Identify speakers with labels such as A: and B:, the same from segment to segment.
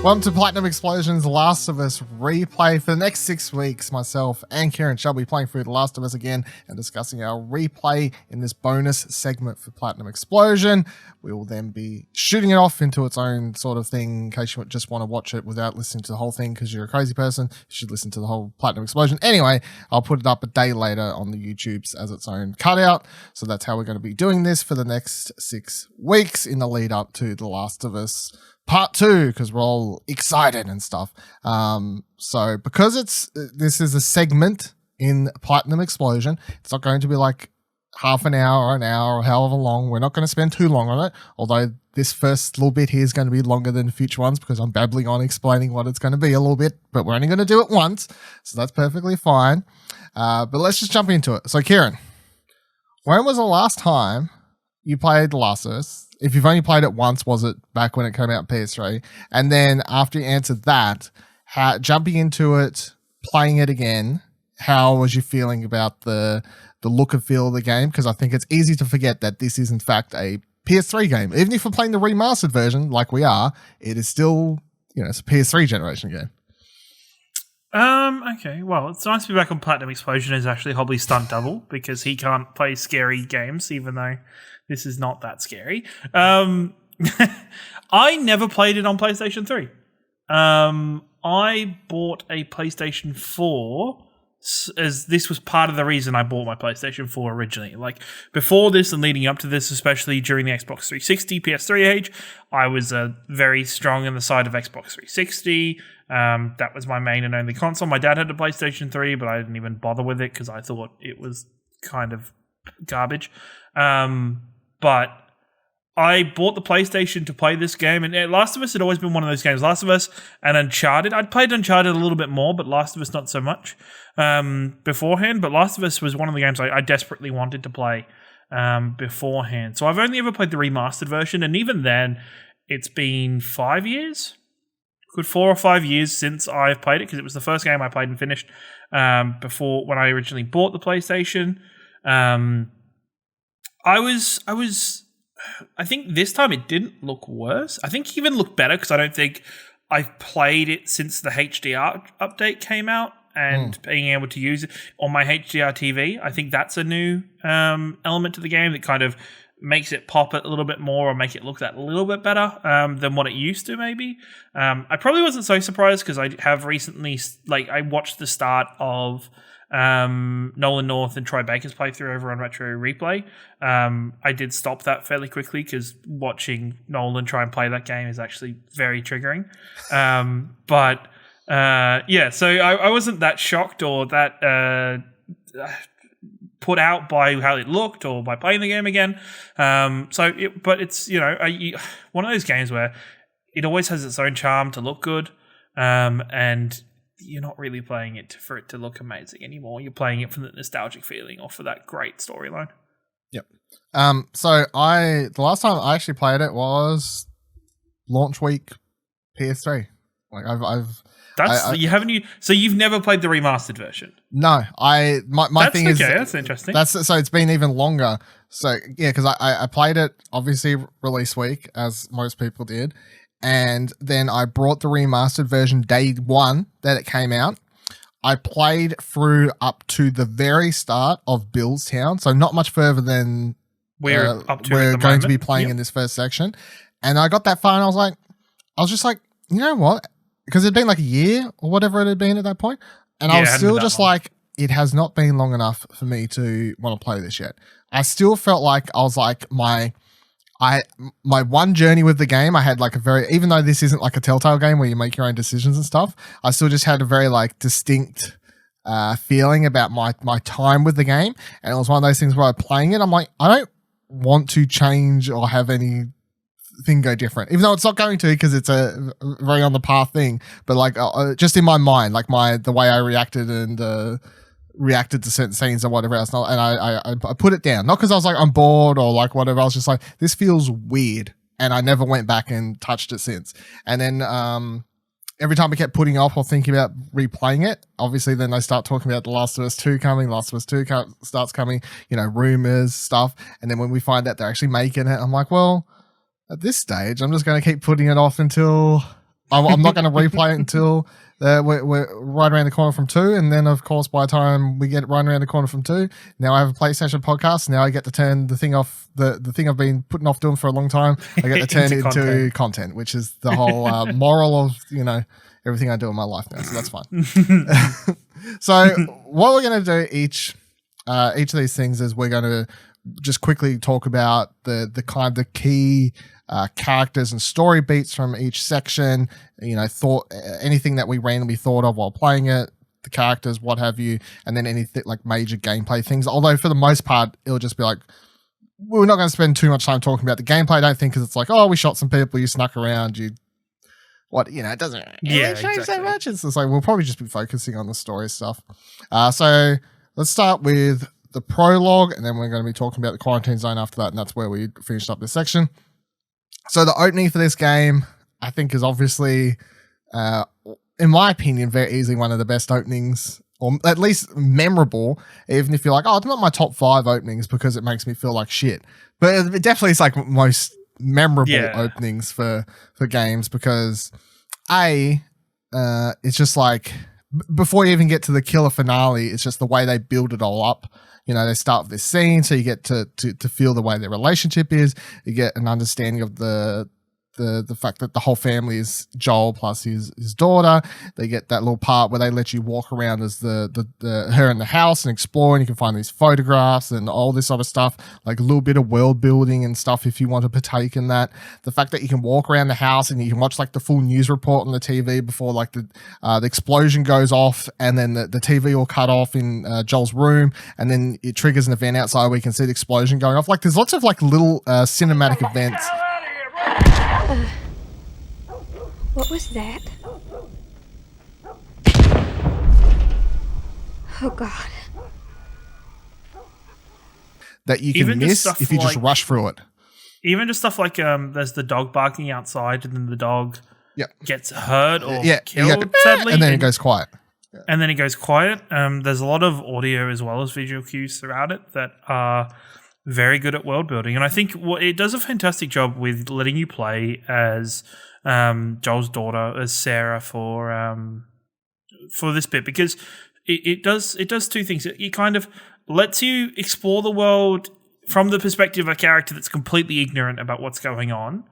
A: Welcome to Platinum Explosion's Last of Us replay. For the next 6 weeks, myself and Ciaran shall be playing through The Last of Us again and discussing our replay in this bonus segment for Platinum Explosion. We will then be shooting it off into its own sort of thing in case you just want to watch it without listening to the whole thing because you're a crazy person. You should listen to the whole Platinum Explosion. Anyway, I'll put it up a day later on the YouTubes as its own cutout. So that's how we're going to be doing this for the next 6 weeks in the lead up to The Last of Us Part 2, because we're all excited and stuff. So because this is a segment in Platinum Explosion, it's not going to be like half an hour or an hour or however long. We're not going to spend too long on it, although this first little bit here is going to be longer than the future ones because I'm babbling on explaining what it's going to be a little bit, but we're only going to do it once, so that's perfectly fine. But let's just jump into it. So Ciaran, when was the last time you played The Last of Us? If you've only played it once, was it back when it came out PS3? And then after you answered that, jumping into it, playing it again, how was you feeling about the look and feel of the game? Because I think it's easy to forget that this is in fact a PS3 game. Even if we're playing the remastered version like we are, it is still, it's a PS3 generation game.
B: Okay, well, it's nice to be back on Platinum Explosion as actually Hobley's stunt double because he can't play scary games, even though this is not that scary. I never played it on PlayStation 3. I bought a PlayStation 4 as this was part of the reason I bought my PlayStation 4 originally. Like before this and leading up to this, especially during the Xbox 360, PS3 age, I was very strong on the side of Xbox 360. That was my main and only console. My dad had a PlayStation 3, but I didn't even bother with it because I thought it was kind of garbage. But I bought the PlayStation to play this game, and Last of Us had always been one of those games. Last of Us and Uncharted. I'd played Uncharted a little bit more, but Last of Us not so much beforehand. But Last of Us was one of the games I desperately wanted to play beforehand. So I've only ever played the remastered version, and even then, it's been 5 years? Good 4 or 5 years since I've played it, because it was the first game I played and finished before when I originally bought the PlayStation. I think this time it didn't look worse. I think it even looked better because I don't think I've played it since the HDR update came out and being able to use it on my HDR TV. I think that's a new element to the game that kind of makes it pop it a little bit more or make it look that little bit better than what it used to maybe. I probably wasn't so surprised because I have recently, I watched the start of Nolan North and Troy Baker's playthrough over on Retro Replay. I did stop that fairly quickly because watching Nolan try and play that game is actually very triggering. So I wasn't that shocked or that put out by how it looked or by playing the game again. But it's, one of those games where it always has its own charm to look good, and you're not really playing it for it to look amazing anymore. You're playing it for the nostalgic feeling or for that great storyline.
A: Yep. So the last time I actually played it was launch week PS3.
B: So you've never played the remastered version?
A: No, my thing is
B: that's interesting.
A: So it's been even longer. So yeah, because I played it obviously release week as most people did. And then I brought the remastered version day one that it came out. I played through up to the very start of Billstown, so not much further than
B: we're
A: going to be playing in this first section. And I got that far and I was just like, you know what? Because it'd been like a year or whatever it had been at that point. And I was still just like, it has not been long enough for me to want to play this yet. I still felt like I was like my one journey with the game, I had like even though this isn't like a Telltale game where you make your own decisions and stuff, I still just had a very like distinct feeling about my time with the game. And it was one of those things where I'm playing it, I'm like, I don't want to change or have anything go different, even though it's not going to because it's a very on the path thing. But like just in my mind, like the way I reacted and reacted to certain scenes or whatever else, and I put it down, not because I was like I'm bored or like whatever. I was just like, this feels weird, and I never went back and touched it since. And then every time I kept putting off or thinking about replaying it, obviously then they start talking about The Last of Us 2 coming. Last of Us 2 starts coming, rumors, stuff, and then when we find out they're actually making it, I'm like, well, at this stage I'm just going to keep putting it off until I'm not going to replay it until we're right around the corner from 2. And then, of course, by the time we get right around the corner from 2, now I have a PlayStation podcast. Now I get to turn the thing off, the thing I've been putting off doing for a long time. I get to turn it into content, which is the whole moral of, everything I do in my life now. So that's fine. So what we're going to do each of these things is we're going to just quickly talk about the key characters and story beats from each section, anything that we randomly thought of while playing it, the characters, what have you, and then anything like major gameplay things. Although for the most part, it'll just be like, we're not going to spend too much time talking about the gameplay, I don't think, because it's like, oh, we shot some people, you snuck around, it doesn't really change that much. It's just like, we'll probably just be focusing on the story stuff. So let's start with the prologue, and then we're going to be talking about the quarantine zone after that, and that's where we finished up this section. So the opening for this game, I think, is obviously, in my opinion, very easily one of the best openings, or at least memorable, even if you're like, oh, it's not my top 5 openings because it makes me feel like shit. But it definitely is like most memorable openings for games because, it's just like, before you even get to the killer finale, it's just the way they build it all up. They start with this scene, so you get to feel the way their relationship is. You get an understanding of the fact that the whole family is Joel plus his daughter. They get that little part where they let you walk around as the her in the house and explore, and you can find these photographs and all this other stuff, like a little bit of world building and stuff if you want to partake in that. The fact that you can walk around the house and you can watch like the full news report on the TV before like the explosion goes off, and then the TV will cut off in Joel's room, and then it triggers an event outside where you can see the explosion going off. Like there's lots of like little cinematic events.
C: What was that? Oh, God.
A: That you can miss if you just rush through it.
B: Even just stuff like there's the dog barking outside, and then the dog gets hurt or killed, sadly.
A: And then it goes quiet.
B: Yeah. And then it goes quiet. There's a lot of audio as well as visual cues throughout it that are very good at world building. And I think it does a fantastic job with letting you play as Joel's daughter, as Sarah, for this bit, because it does 2 things. It kind of lets you explore the world from the perspective of a character that's completely ignorant about what's going on.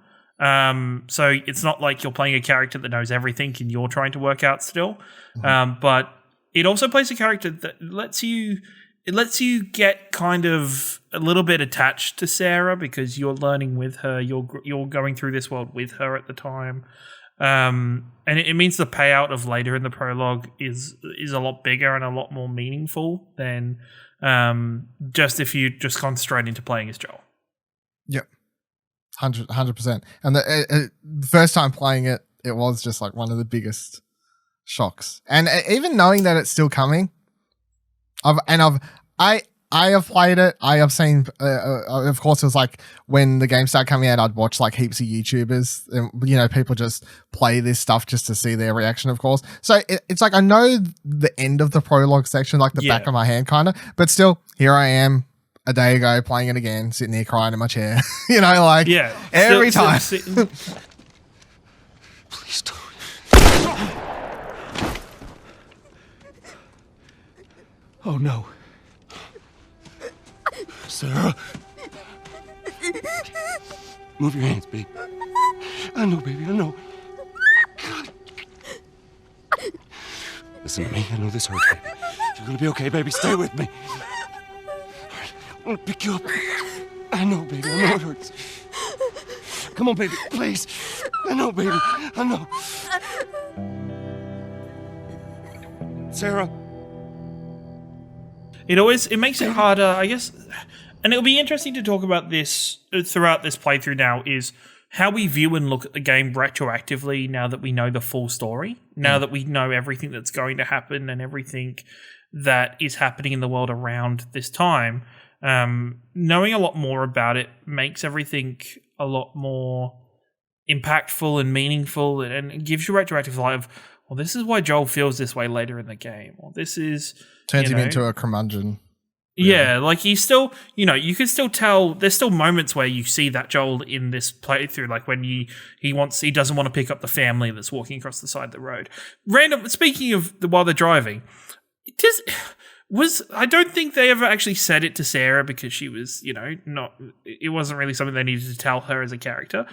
B: So it's not like you're playing a character that knows everything and you're trying to work out still. But it also plays a character that lets you get kind of a little bit attached to Sarah because you're learning with her. You're going through this world with her at the time. And it means the payout of later in the prologue is a lot bigger and a lot more meaningful than just if you just gone straight into playing as Joel.
A: Yep. 100%. And the first time playing it, it was just like one of the biggest shocks. And even knowing that it's still coming, I have played it. I have seen, of course, it was like when the game started coming out, I'd watch like heaps of YouTubers, and, people just play this stuff just to see their reaction, of course. So it's like, I know the end of the prologue section, like the back of my hand kind of, but still here I am a day ago playing it again, sitting here crying in my chair, every time.
D: Please don't. Oh no. Sarah. Move your hands, baby. I know, baby, I know. God. Listen to me, I know this hurts, baby. You're gonna be okay, baby. Stay with me. All right, I'm gonna pick you up. I know, baby, I know it hurts. Come on, baby, please. I know, baby, I know. Sarah.
B: It makes it harder, I guess. And it'll be interesting to talk about this throughout this playthrough now, is how we view and look at the game retroactively now that we know the full story, now that we know everything that's going to happen and everything that is happening in the world around this time. Knowing a lot more about it makes everything a lot more impactful and meaningful, and it gives you retroactive light of, well, this is why Joel feels this way later in the game. Or this is...
A: Turns him into a curmudgeon.
B: Yeah, like he's still, you can still tell. There's still moments where you see that Joel in this playthrough, like when he doesn't want to pick up the family that's walking across the side of the road. Speaking of while they're driving, I don't think they ever actually said it to Sarah because she was, not. It wasn't really something they needed to tell her as a character.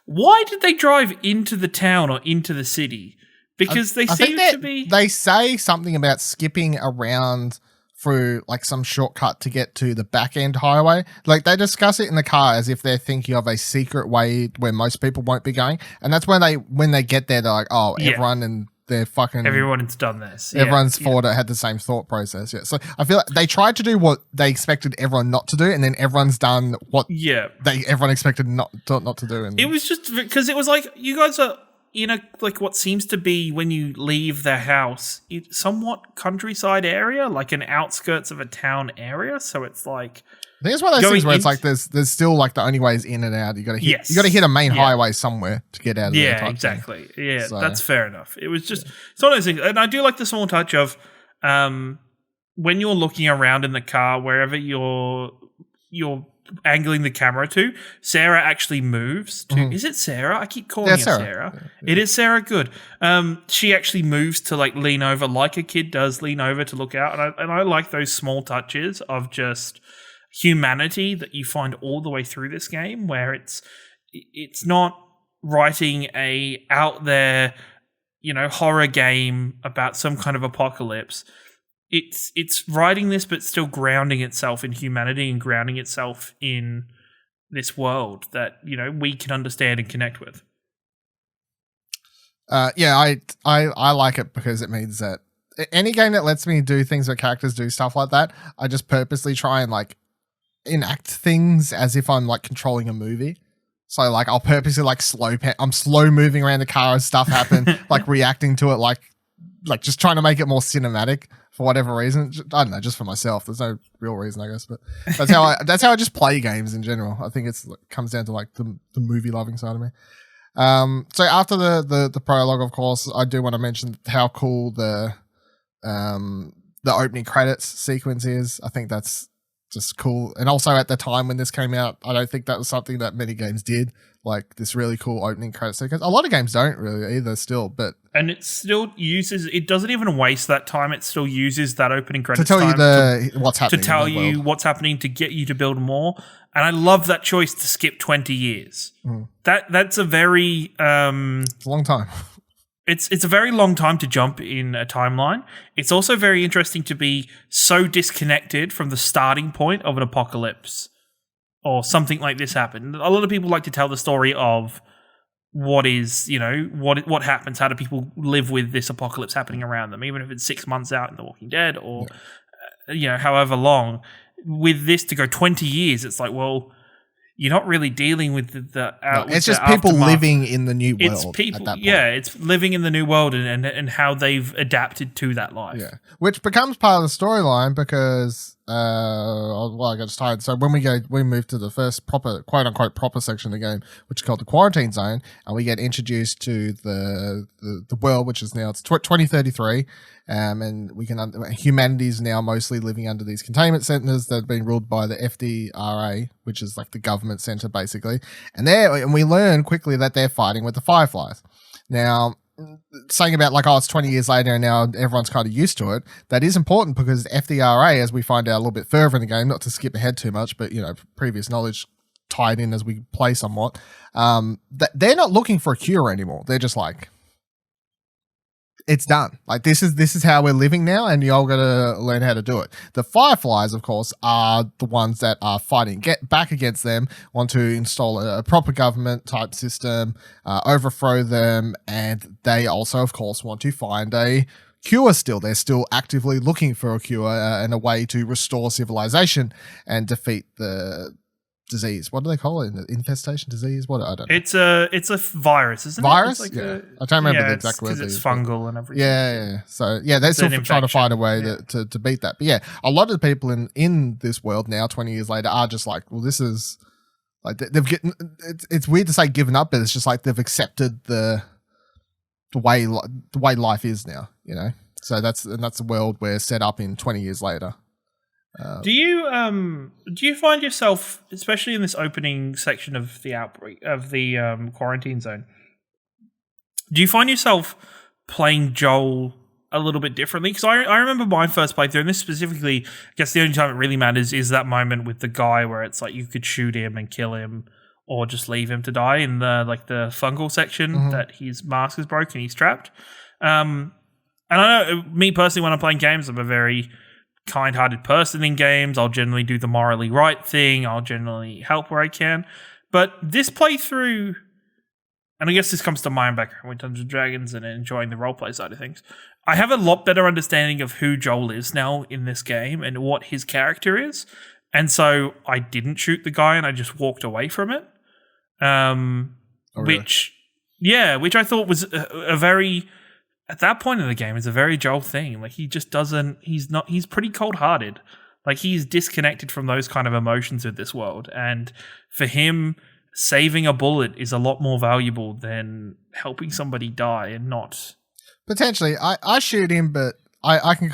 B: Why did they drive into the town or into the city? Because they seem to be.
A: They say something about skipping around through like some shortcut to get to the back end highway. Like they discuss it in the car as if they're thinking of a secret way where most people won't be going. And that's when they get there, they're like, oh, everyone and their fucking
B: everyone's done this.
A: Everyone's thought it had the same thought process. Yeah. So I feel like they tried to do what they expected everyone not to do, and then everyone's done what everyone expected not to do. And
B: it was just because it was like you guys are in a like what seems to be when you leave the house, somewhat countryside area, like an outskirts of a town area. So it's like
A: I think it's one of those things where it's like there's still like the only way is in and out. You got to hit a main highway somewhere to get out of there.
B: Yeah, exactly. Thing. Yeah, so that's fair enough. It was just it's one of those things, and I do like the small touch of when you're looking around in the car, wherever you're angling the camera to, Sarah actually moves to is it Sarah? I keep calling her Sarah. Yeah. It is Sarah, good. She actually moves to like lean over like a kid does, lean over to look out. And I like those small touches of just humanity that you find all the way through this game, where it's not writing a out there, horror game about some kind of apocalypse. It's writing this, but still grounding itself in humanity and grounding itself in this world that we can understand and connect with.
A: I like it because it means that any game that lets me do things where characters do stuff like that, I just purposely try and like enact things as if I'm like controlling a movie. So like I'll purposely like I'm slow moving around the car as stuff happen, like reacting to it, like just trying to make it more cinematic. For whatever reason, I don't know, just for myself. There's no real reason, I guess, but that's how I just play games in general. I think it comes down to like the movie loving side of me. So after the prologue, of course, I do want to mention how cool the opening credits sequence is. I think that's just cool, and also at the time when this came out, I don't think that was something that many games did. Like this really cool opening credit sequence. A lot of games don't really either still, and
B: it still uses, it doesn't even waste that time. It still uses that opening credits
A: to tell
B: time
A: you what's happening.
B: To tell you what's happening to get you to build more. And I love that choice to skip 20 years. That's a very
A: it's a long time.
B: It's a very long time to jump in a timeline. It's also very interesting to be so disconnected from the starting point of an apocalypse or something like this happened. A lot of people like to tell the story of what is, what happens, how do people live with this apocalypse happening around them, even if it's 6 months out in The Walking Dead or, however long. With this to go 20 years, it's like, well, you're not really dealing with
A: it's just people living in the new world.
B: It's people,
A: at that point.
B: It's living in the new world and how they've adapted to that life.
A: Yeah, which becomes part of the storyline because I got tired. So when we move to the first proper, quote unquote, proper section of the game, which is called the Quarantine Zone, and we get introduced to the world, which is now it's 2033. And we can humanity is now mostly living under these containment centers that have been ruled by the FDRA, which is like the government center basically. And we learn quickly that they're fighting with the Fireflies. Now, saying about like, it's 20 years later and now everyone's kind of used to it. That is important because FDRA, as we find out a little bit further in the game, not to skip ahead too much, but previous knowledge tied in as we play somewhat. They're not looking for a cure anymore. They're just like, it's done. Like this is how we're living now, and y'all gotta learn how to do it. The Fireflies, of course, are the ones that are fighting, get back against them, want to install a proper government type system, overthrow them, and they also, of course, want to find a cure still. They're still actively looking for a cure and a way to restore civilization and defeat the disease. What do they call it? Infestation disease? What? I don't know.
B: It's a virus, isn't
A: virus?
B: It?
A: It's like I don't remember the exact word.
B: Because it's fungal and everything.
A: Yeah. So they're still trying to find a way to beat that. But yeah, a lot of the people in this world now, 20 years later, are just like, well, this is like it's weird to say given up, but it's just like they've accepted the way life is now. So that's the world we're set up in 20 years later.
B: Do you find yourself, especially in this opening section of the outbreak of the quarantine zone, do you find yourself playing Joel a little bit differently? Because I remember my first playthrough, and this specifically, I guess the only time it really matters is that moment with the guy where it's like you could shoot him and kill him, or just leave him to die in the fungal section that his mask is broken, he's trapped. And I know me personally, when I'm playing games, I'm a very kind-hearted person in games. I'll generally do the morally right thing. I'll generally help where I can. But this playthrough, and I guess this comes to my own background with Dungeons & Dragons and enjoying the roleplay side of things, I have a lot better understanding of who Joel is now in this game and what his character is. And so I didn't shoot the guy and I just walked away from it. Which I thought was a very, at that point in the game, is a very Joel thing. Like, he just doesn't, he's pretty cold-hearted. Like, he's disconnected from those kind of emotions of this world. And for him, saving a bullet is a lot more valuable than helping somebody die and not.
A: Potentially. I shoot him, but I can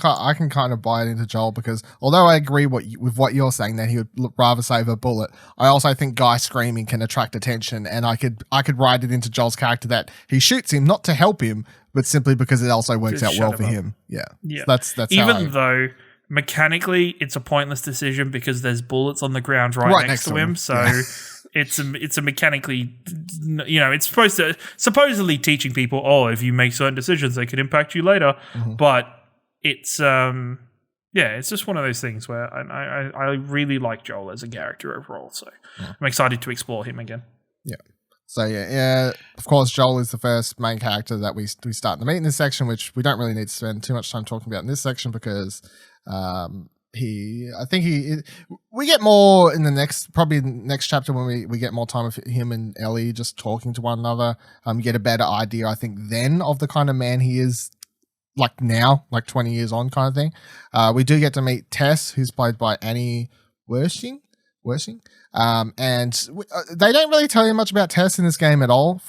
A: kind of buy it into Joel, because although I agree with what you're saying that he would rather save a bullet, I also think guy screaming can attract attention, and I could write it into Joel's character that he shoots him not to help him, but simply because it also works out well for him. Yeah.
B: Yeah.
A: So that's
B: even though mechanically it's a pointless decision because there's bullets on the ground right next to him. So it's a mechanically, it's supposedly teaching people, oh, if you make certain decisions, they could impact you later. But it's it's just one of those things where I really like Joel as a character overall. So I'm excited to explore him again. Yeah.
A: So yeah, of course, Joel is the first main character that we start to meet in this section, which we don't really need to spend too much time talking about in this section, because we get more in the next chapter when we get more time with him and Ellie just talking to one another. Get a better idea, I think, then of the kind of man he is, like now, like 20 years on kind of thing. We do get to meet Tess, who's played by Annie Wershing. And they don't really tell you much about Tess in this game at all,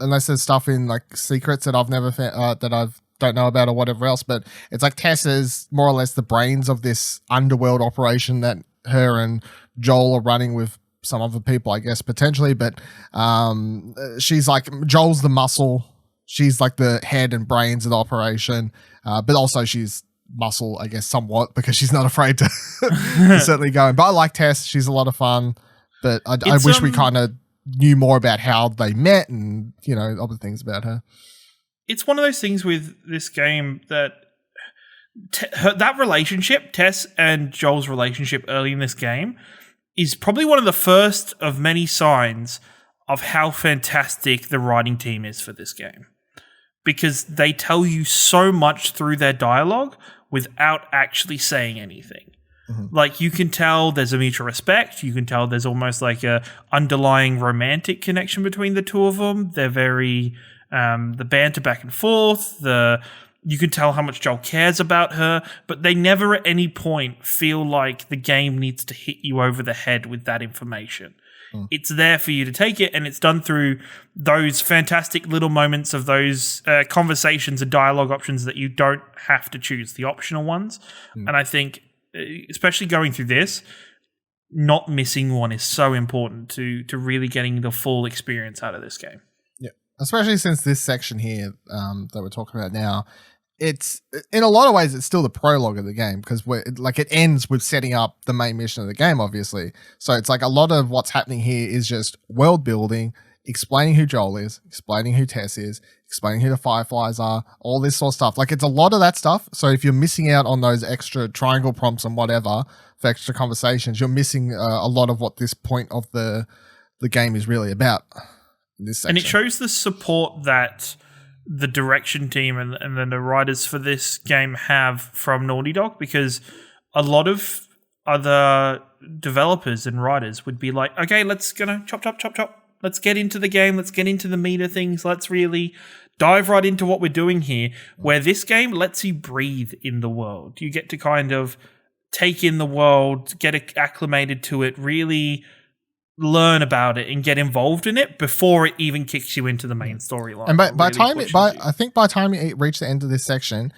A: unless there's stuff in like secrets that I've never found, that I've don't know about or whatever else. But it's like Tess is more or less the brains of this underworld operation that her and Joel are running with some other people, I guess, potentially. But she's like, Joel's the muscle. She's like the head and brains of the operation. But also she's muscle, I guess, somewhat, because she's not afraid to certainly go. But I like Tess. She's a lot of fun. But I wish we kind of knew more about how they met and, other things about her.
B: It's one of those things with this game that that relationship, Tess and Joel's relationship early in this game, is probably one of the first of many signs of how fantastic the writing team is for this game. Because they tell you so much through their dialogue without actually saying anything. Like, you can tell there's a mutual respect. You can tell there's almost like a underlying romantic connection between the two of them. They're very, the banter back and forth, you can tell how much Joel cares about her, but they never at any point feel like the game needs to hit you over the head with that information. It's there for you to take it, and it's done through those fantastic little moments of those conversations and dialogue options that you don't have to choose, the optional ones. And I think, especially going through this, not missing one is so important to really getting the full experience out of this game.
A: Yeah, especially since this section here that we're talking about now, it's in a lot of ways it's still the prologue of the game, because it ends with setting up the main mission of the game, obviously. So it's like a lot of what's happening here is just world building, explaining who Joel is, explaining who Tess is, explaining who the Fireflies are, all this sort of stuff. Like, it's a lot of that stuff. So if you're missing out on those extra triangle prompts and whatever for extra conversations, you're missing a lot of what this point of the game is really about in this section.
B: And it shows the support that the direction team and then the writers for this game have from Naughty Dog, because a lot of other developers and writers would be like, okay, let's chop. Let's get into the game. Let's get into the meat of things. Let's really dive right into what we're doing here, where this game lets you breathe in the world. You get to kind of take in the world, get acclimated to it, really learn about it and get involved in it before it even kicks you into the main storyline.
A: And by the time you reach the end of this section,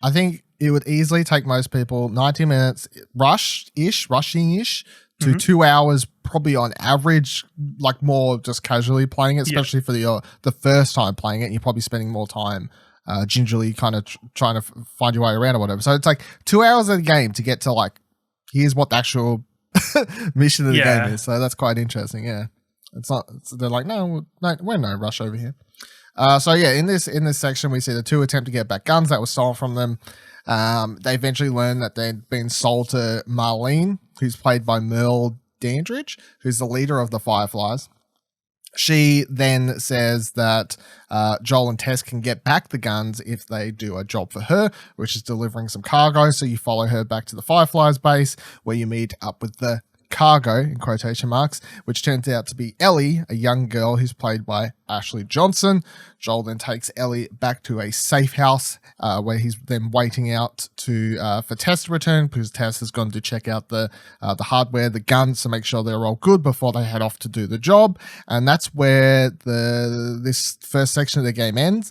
A: I think it would easily take most people 90 minutes rushing-ish to 2 hours, probably on average, like more just casually playing it, especially for the first time playing it. And you're probably spending more time gingerly kind of trying to find your way around or whatever. So it's like 2 hours of the game to get to like, here's what the actual mission of the game is. So that's quite interesting. Yeah. They're like, no, we're in no rush over here. So yeah, in this section, we see the two attempt to get back guns that were stolen from them. They eventually learn that they'd been sold to Marlene, who's played by Merle Dandridge, who's the leader of the Fireflies. She then says that Joel and Tess can get back the guns if they do a job for her, which is delivering some cargo. So you follow her back to the Fireflies base, where you meet up with the cargo, in quotation marks, which turns out to be Ellie, a young girl who's played by Ashley Johnson. Joel then takes Ellie back to a safe house where he's then waiting out for Tess to return, because Tess has gone to check out the hardware, the guns, to make sure they're all good before they head off to do the job. And that's where this first section of the game ends.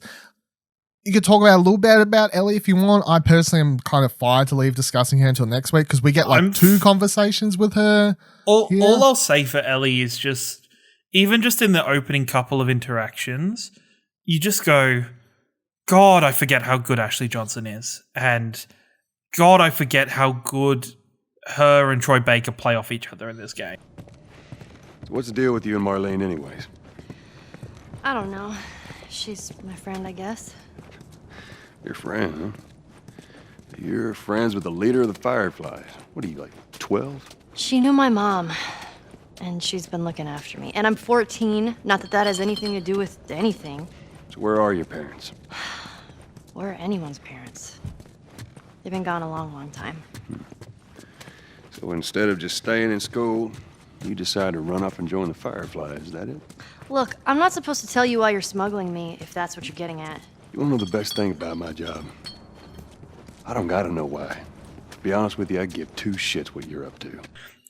A: You could talk about a little bit about Ellie if you want. I personally am kind of fired to leave discussing her until next week, because we get like two conversations with her.
B: All I'll say for Ellie is just, even just in the opening couple of interactions, you just go, God, I forget how good Ashley Johnson is. And God, I forget how good her and Troy Baker play off each other in this game.
D: So what's the deal with you and Marlene anyways?
E: I don't know. She's my friend, I guess.
D: Your friend, huh? You're friends with the leader of the Fireflies. What are you, like 12?
E: She knew my mom, and she's been looking after me. And I'm 14. Not that that has anything to do with anything.
D: So where are your parents?
E: Where are anyone's parents? They've been gone a long, long time.
D: So instead of just staying in school, you decide to run up and join the Fireflies, is that it?
E: Look, I'm not supposed to tell you why you're smuggling me, if that's what you're getting at.
D: You wanna know the best thing about my job? I don't gotta know why. To be honest with you, I give two shits what you're up to.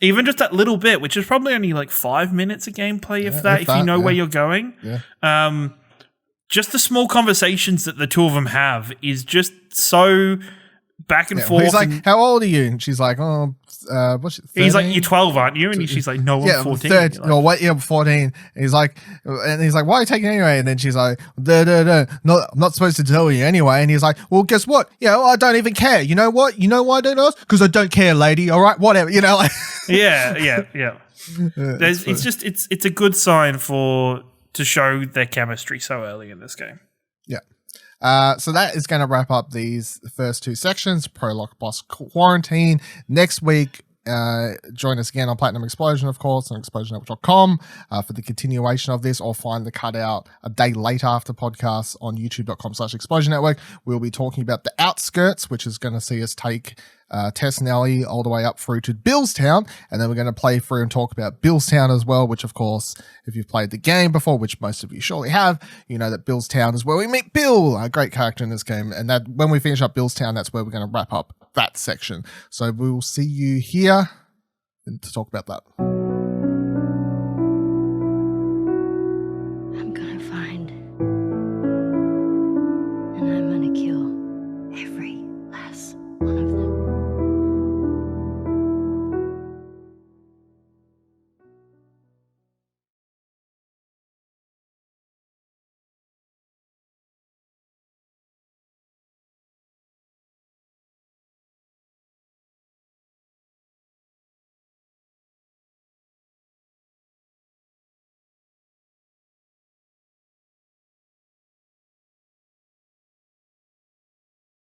B: Even just that little bit, which is probably only like 5 minutes of gameplay, if you know where you're going.
A: Yeah.
B: Just the small conversations that the two of them have is just so back and forth.
A: He's like, how old are you? And she's like, what's it, 13?
B: He's like, you're 12, aren't you? And she's like, no, I'm 14.
A: 13.
B: Like,
A: No, what? Yeah, I'm 14. And he's like, why are you taking it anyway? And then she's like, no, I'm not supposed to tell you anyway. And he's like, well, guess what? Yeah, well, I don't even care. You know what? You know why I don't ask? Because I don't care, lady. All right, whatever. You know, like.
B: yeah. It's a good sign to show their chemistry so early in this game.
A: Yeah. So that is going to wrap up these first two sections, Prologue The Quarantine. Next week, join us again on Platinum Explosion, of course, on explosionnetwork.com for the continuation of this, or find the cutout a day later after podcasts on youtube.com/Explosion Network. We'll be talking about The Outskirts, which is going to see us take Tess and Ellie all the way up through to Billstown, and then we're going to play through and talk about Billstown as well, which of course, if you've played the game before, which most of you surely have, you know that Billstown is where we meet Bill, a great character in this game, and that when we finish up Billstown, that's where we're going to wrap up that section. So we'll see you here to talk about that.